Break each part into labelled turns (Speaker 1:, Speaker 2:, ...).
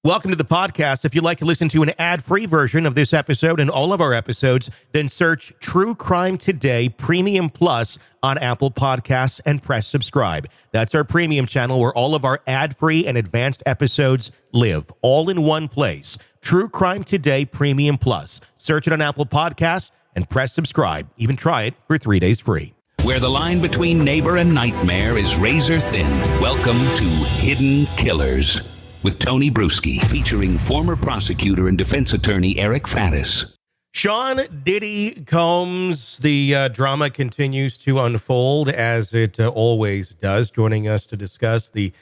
Speaker 1: Welcome to the podcast. If you'd like to listen to an ad-free version of this episode and all of our episodes, then search True Crime Today Premium Plus on Apple Podcasts and press subscribe. That's our premium channel where all of our ad-free and advanced episodes live, all in one place. True Crime Today Premium Plus. Search it on Apple Podcasts and press subscribe. Even try it for 3 days free.
Speaker 2: Where the line between neighbor and nightmare is razor thin. Welcome to Hidden Killers with Tony Bruschi, featuring former prosecutor and defense attorney Eric Faddis.
Speaker 1: Sean Diddy Combs, the drama continues to unfold as it always does. Joining us to discuss the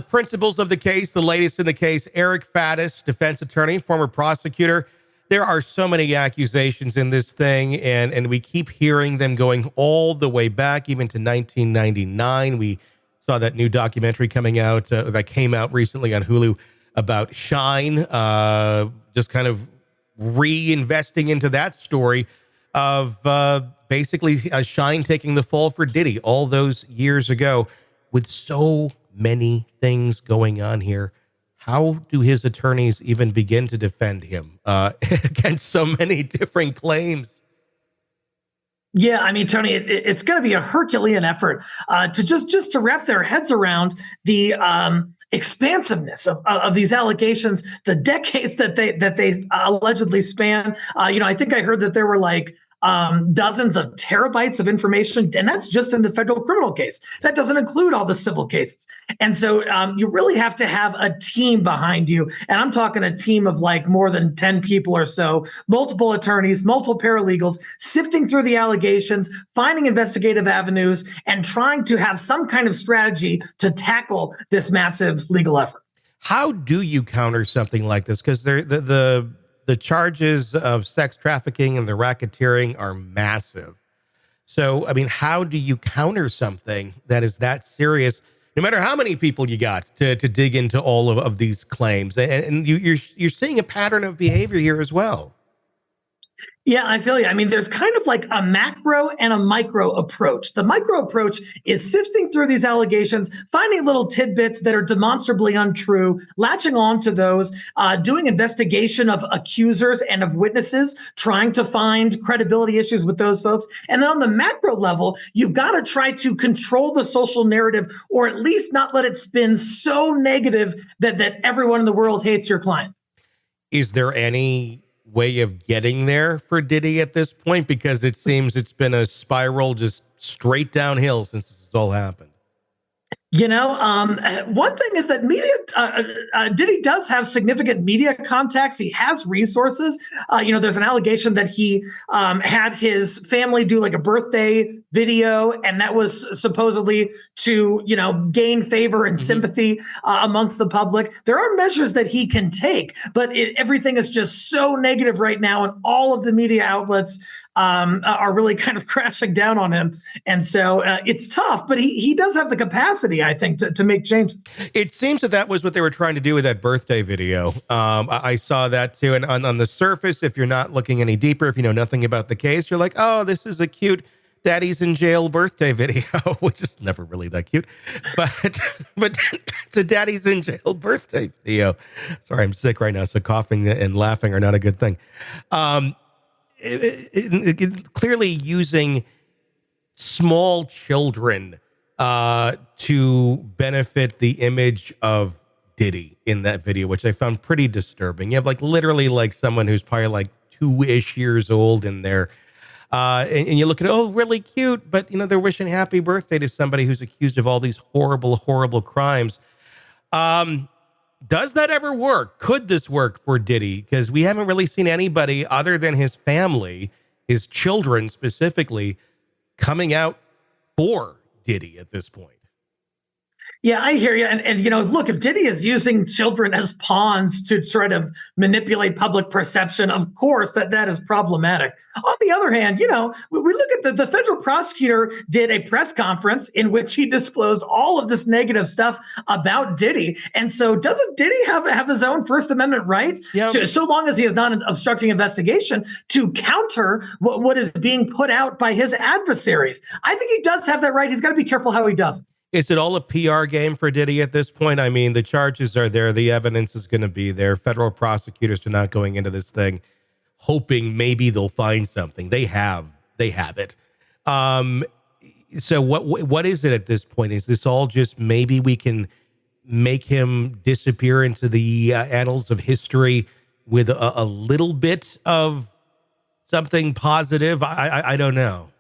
Speaker 1: principles of the case, the latest in the case, Eric Faddis, defense attorney, former prosecutor. There are so many accusations in this thing, and we keep hearing them going all the way back, even to 1999. We saw that new documentary coming out that came out recently on Hulu about Shine, just kind of reinvesting into that story of basically Shine taking the fall for Diddy all those years ago. With so many things going on here, how do his attorneys even begin to defend him against so many different claims?
Speaker 3: Yeah, I mean, Tony, it's going to be a Herculean effort to just to wrap their heads around the expansiveness of these allegations, the decades that they allegedly span. I think I heard that there were like dozens of terabytes of information, and that's just in the federal criminal case. That doesn't include all the civil cases. And so you really have to have a team behind you. And I'm talking a team of like more than 10 people or so, multiple attorneys, multiple paralegals, sifting through the allegations, finding investigative avenues, and trying to have some kind of strategy to tackle this massive legal effort.
Speaker 1: How do you counter something like this? Because the charges of sex trafficking and the racketeering are massive. So, I mean, how do you counter something that is that serious, no matter how many people you got to dig into all of these claims? And you're seeing a pattern of behavior here as well.
Speaker 3: Yeah, I feel you. I mean, there's kind of like a macro and a micro approach. The micro approach is sifting through these allegations, finding little tidbits that are demonstrably untrue, latching on to those, doing investigation of accusers and of witnesses, trying to find credibility issues with those folks. And then on the macro level, you've got to try to control the social narrative, or at least not let it spin so negative that everyone in the world hates your client.
Speaker 1: Is there any way of getting there for Diddy at this point? Because it seems it's been a spiral just straight downhill since this has all happened.
Speaker 3: One thing is that media, Diddy does have significant media contacts. He has resources. There's an allegation that he had his family do like a birthday video, and that was supposedly to, gain favor and sympathy amongst the public. There are measures that he can take, but everything is just so negative right now, and all of the media outlets are really kind of crashing down on him. And so it's tough, but he does have the capacity, I think, to make changes.
Speaker 1: It seems that was what they were trying to do with that birthday video. I saw that too. And on the surface, if you're not looking any deeper, if you know nothing about the case, you're like, oh, this is a cute daddy's in jail birthday video, which is never really that cute. But it's a daddy's in jail birthday video. Sorry, I'm sick right now, so coughing and laughing are not a good thing. Clearly using small children to benefit the image of Diddy in that video, which I found pretty disturbing. You have literally someone who's probably 2-ish years old in there. And you look at, really cute, but they're wishing happy birthday to somebody who's accused of all these horrible, horrible crimes. Does that ever work? Could this work for Diddy? Because we haven't really seen anybody other than his family, his children specifically, coming out for Diddy at this point.
Speaker 3: Yeah, I hear you. And look, if Diddy is using children as pawns to try to manipulate public perception, of course, that is problematic. On the other hand, we look at the federal prosecutor did a press conference in which he disclosed all of this negative stuff about Diddy. And so doesn't Diddy have his own First Amendment right, so long as he is not obstructing investigation, to counter what is being put out by his adversaries? I think he does have that right. He's got to be careful how he does it.
Speaker 1: Is it all a PR game for Diddy at this point? I mean, the charges are there. The evidence is going to be there. Federal prosecutors are not going into this thing hoping maybe they'll find something. They have it. So what is it at this point? Is this all just maybe we can make him disappear into the annals of history with a little bit of something positive? I don't know.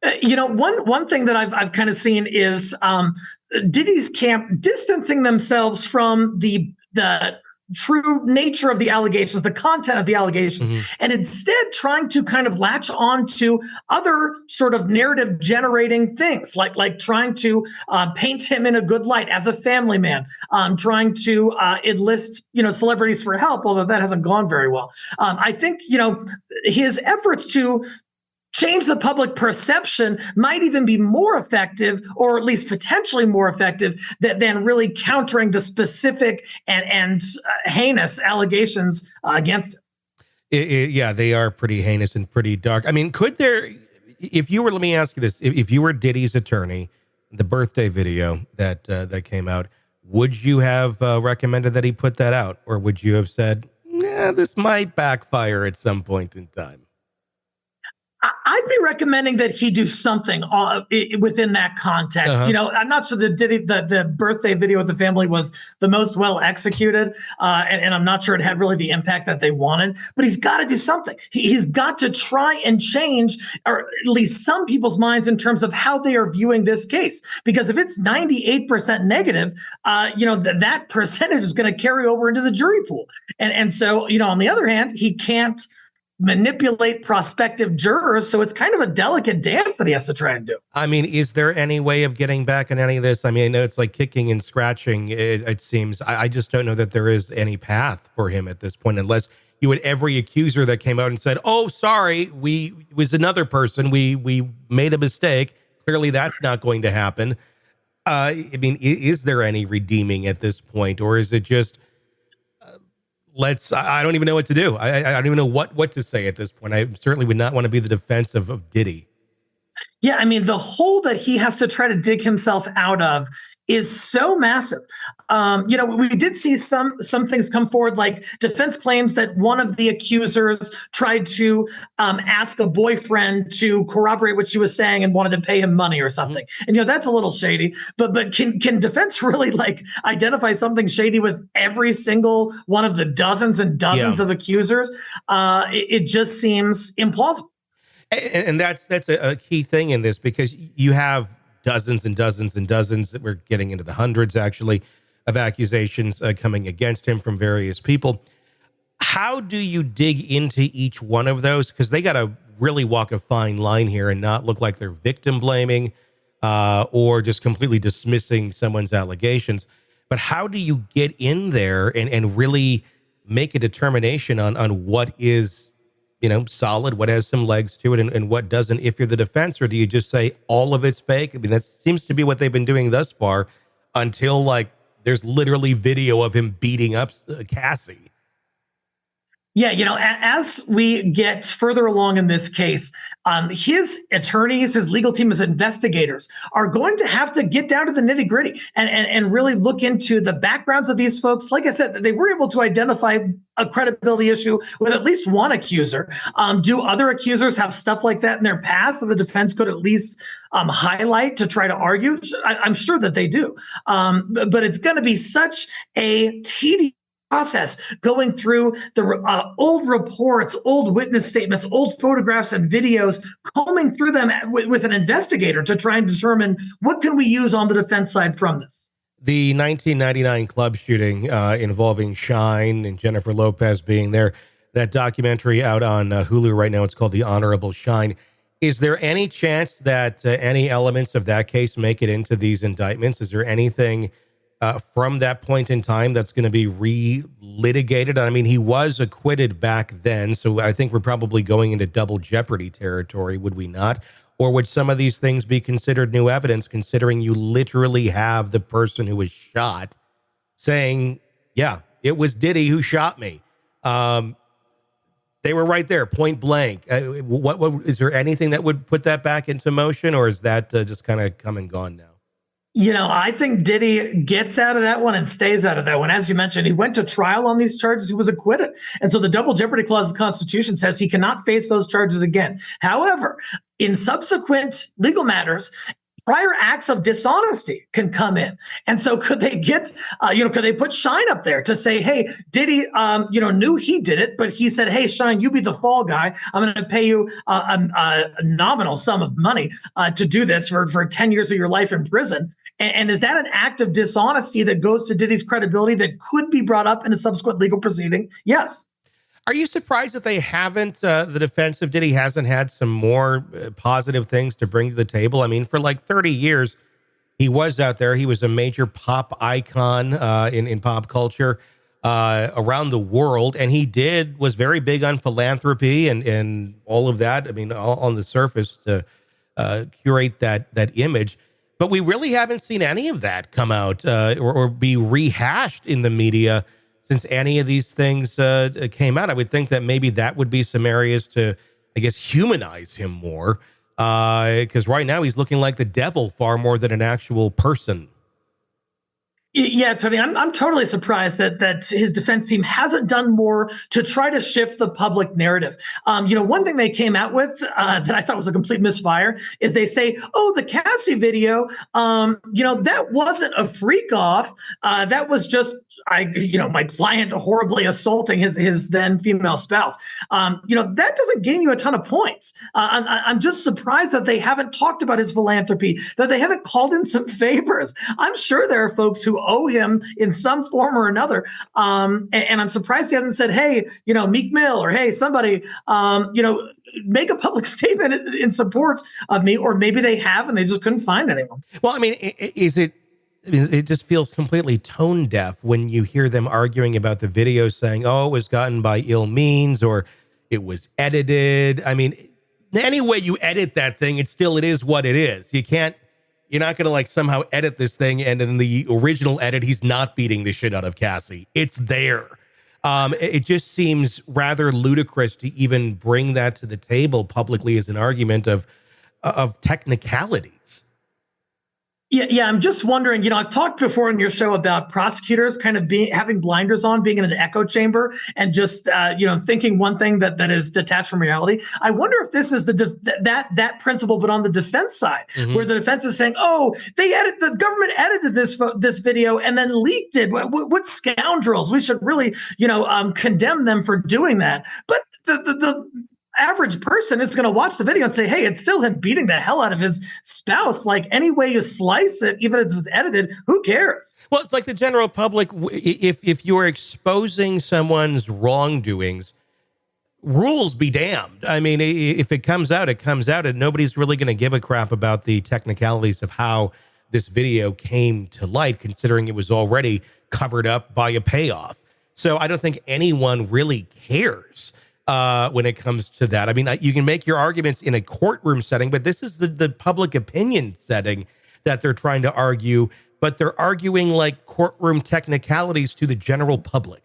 Speaker 3: One thing that I've kind of seen is Diddy's camp distancing themselves from the true nature of the allegations, the content of the allegations, and instead trying to kind of latch on to other sort of narrative generating things, like trying to paint him in a good light as a family man, trying to enlist celebrities for help, although that hasn't gone very well. I think his efforts to change the public perception might even be more effective, or at least potentially more effective, than really countering the specific and heinous allegations against him.
Speaker 1: Yeah, they are pretty heinous and pretty dark. I mean, could there, let me ask you this, if you were Diddy's attorney, the birthday video that came out, would you have recommended that he put that out? Or would you have said, nah, this might backfire at some point in time?
Speaker 3: I'd be recommending that he do something within that context. I'm not sure that the birthday video with the family was the most well executed, and I'm not sure it had really the impact that they wanted. But he's got to do something. He's got to try and change, or at least some people's minds, in terms of how they are viewing this case. Because if it's 98% negative, that percentage is going to carry over into the jury pool. And so, on the other hand, he can't manipulate prospective jurors, so it's kind of a delicate dance that he has to try and do.
Speaker 1: I mean, is there any way of getting back in any of this? I mean, I know it's like kicking and scratching, it seems. I just don't know that there is any path for him at this point, unless you had every accuser that came out and said, oh, sorry, it was another person, we made a mistake. Clearly that's not going to happen. I mean, is there any redeeming at this point, or is it just I don't even know what to do. I don't even know what to say at this point. I certainly would not want to be the defense of Diddy.
Speaker 3: Yeah, I mean, the hole that he has to try to dig himself out of is so massive. We did see some things come forward, like defense claims that one of the accusers tried to ask a boyfriend to corroborate what she was saying and wanted to pay him money or something. And that's a little shady. But can defense really identify something shady with every single one of the dozens and dozens of accusers? It just seems implausible.
Speaker 1: And that's a key thing in this, because you have dozens and dozens and dozens, that we're getting into the hundreds actually, of accusations coming against him from various people. How do you dig into each one of those? Because they got to really walk a fine line here and not look like they're victim blaming or just completely dismissing someone's allegations. But how do you get in there and really make a determination on what is solid, what has some legs to it, and what doesn't, if you're the defense? Or do you just say all of it's fake? I mean, that seems to be what they've been doing thus far, until there's literally video of him beating up Cassie.
Speaker 3: Yeah, as we get further along in this case, his attorneys, his legal team, his investigators are going to have to get down to the nitty gritty and really look into the backgrounds of these folks. Like I said, they were able to identify a credibility issue with at least one accuser. Do other accusers have stuff like that in their past that the defense could at least highlight to try to argue? I'm sure that they do. But it's going to be such a tedious process going through the old reports, old witness statements, old photographs and videos, combing through them with an investigator to try and determine what can we use on the defense side from this.
Speaker 1: The 1999 club shooting involving Shine and Jennifer Lopez being there, that documentary out on Hulu right now, it's called The Honorable Shine. Is there any chance that any elements of that case make it into these indictments? Is there anything from that point in time that's going to be re-litigated? I mean, he was acquitted back then, so I think we're probably going into double jeopardy territory, would we not? Or would some of these things be considered new evidence, considering you literally have the person who was shot saying, yeah, it was Diddy who shot me. They were right there, point blank. What is there anything that would put that back into motion, or is that just kind of come and gone now?
Speaker 3: I think Diddy gets out of that one and stays out of that one. As you mentioned, he went to trial on these charges. He was acquitted. And so the double jeopardy clause of the Constitution says he cannot face those charges again. However, in subsequent legal matters, prior acts of dishonesty can come in. And so could they get, could they put Shine up there to say, hey, Diddy, knew he did it, but he said, hey, Shine, you be the fall guy. I'm going to pay you a nominal sum of money to do this for 10 years of your life in prison. And is that an act of dishonesty that goes to Diddy's credibility that could be brought up in a subsequent legal proceeding? Yes.
Speaker 1: Are you surprised that they haven't, the defense of Diddy hasn't had some more positive things to bring to the table? I mean, for like 30 years, he was out there. He was a major pop icon in pop culture around the world. And he was very big on philanthropy and all of that. I mean, all on the surface to curate that image. But we really haven't seen any of that come out or be rehashed in the media since any of these things came out. I would think that maybe that would be some areas to, I guess, humanize him more. Because right now he's looking like the devil far more than an actual person.
Speaker 3: Yeah, Tony, I'm totally surprised that his defense team hasn't done more to try to shift the public narrative. One thing they came out with that I thought was a complete misfire is they say, oh, the Cassie video, that wasn't a freak off. That was just, my client horribly assaulting his then female spouse. That doesn't gain you a ton of points. I'm just surprised that they haven't talked about his philanthropy, that they haven't called in some favors. I'm sure there are folks who owe him in some form or another. And I'm surprised he hasn't said, hey, Meek Mill or hey, somebody, make a public statement in support of me, or maybe they have and they just couldn't find anyone.
Speaker 1: Well, I mean, it just feels completely tone deaf when you hear them arguing about the video saying, oh, it was gotten by ill means or it was edited. I mean, any way you edit that thing, it is what it is. You're not going to somehow edit this thing. And in the original edit, he's not beating the shit out of Cassie. It's there. It just seems rather ludicrous to even bring that to the table publicly as an argument of technicalities.
Speaker 3: Yeah. I'm just wondering, I've talked before in your show about prosecutors kind of having blinders on, being in an echo chamber and just, thinking one thing that is detached from reality. I wonder if this is that principle, but on the defense side, where the defense is saying, oh, the government edited this video and then leaked it. What scoundrels? We should really, condemn them for doing that. But the average person is going to watch the video and say, hey, it's still him beating the hell out of his spouse. Like any way you slice it, even if it was edited, who cares?
Speaker 1: Well, it's like the general public. If you're exposing someone's wrongdoings, rules be damned. I mean, if it comes out, it comes out, and nobody's really going to give a crap about the technicalities of how this video came to light, considering it was already covered up by a payoff. So I don't think anyone really cares when it comes to that. I mean, you can make your arguments in a courtroom setting, but this is the public opinion setting that they're trying to argue, but they're arguing like courtroom technicalities to the general public.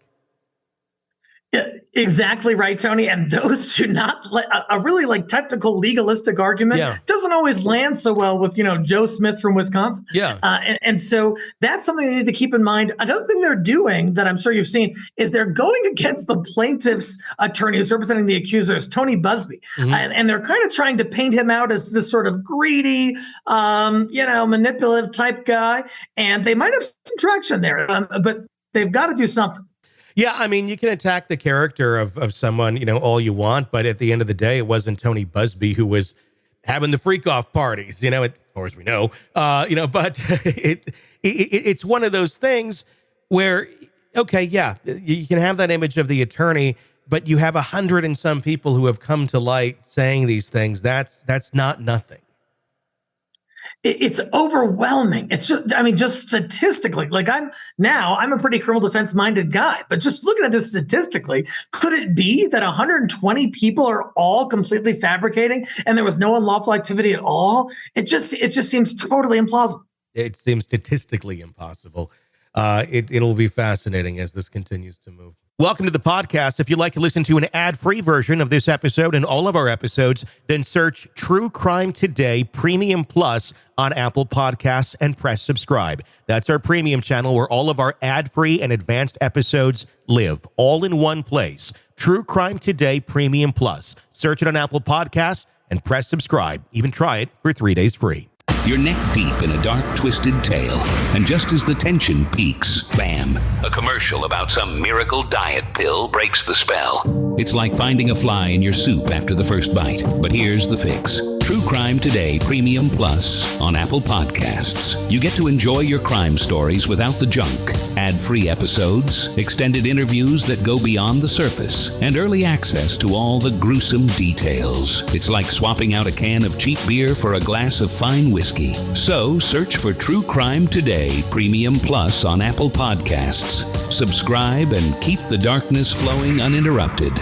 Speaker 3: Yeah, exactly right, Tony. And those do not a really technical legalistic argument doesn't always land so well with, Joe Smith from Wisconsin.
Speaker 1: Yeah.
Speaker 3: And so that's something they need to keep in mind. Another thing they're doing that I'm sure you've seen is they're going against the plaintiff's attorney who's representing the accusers, Tony Busby. And they're kind of trying to paint him out as this sort of greedy, manipulative type guy. And they might have some traction there, but they've got to do something.
Speaker 1: Yeah, I mean, you can attack the character of someone, all you want, but at the end of the day, it wasn't Tony Busby who was having the freak-off parties, as far as we know, but it's one of those things where, okay, yeah, you can have that image of the attorney, but you have 100 and some people who have come to light saying these things. That's not nothing.
Speaker 3: It's overwhelming. It's just statistically, I'm a pretty criminal defense minded guy, but just looking at this statistically, could it be that 120 people are all completely fabricating and there was no unlawful activity at all? It just seems totally implausible.
Speaker 1: It seems statistically impossible. It'll be fascinating as this continues to move. Welcome to the podcast. If you'd like to listen to an ad-free version of this episode and all of our episodes, then search True Crime Today Premium Plus on Apple Podcasts and press subscribe. That's our premium channel where all of our ad-free and advanced episodes live, all in one place. True Crime Today Premium Plus. Search it on Apple Podcasts and press subscribe. Even try it for 3 days free.
Speaker 2: You're neck deep in a dark, twisted tale, and just as the tension peaks, bam, a commercial about some miracle diet pill breaks the spell. It's like finding a fly in your soup after the first bite. But here's the fix. True Crime Today Premium Plus on Apple Podcasts. You get to enjoy your crime stories without the junk. Ad-free episodes, extended interviews that go beyond the surface, and early access to all the gruesome details. It's like swapping out a can of cheap beer for a glass of fine whiskey. So search for True Crime Today Premium Plus on Apple Podcasts. Subscribe and keep the darkness flowing uninterrupted.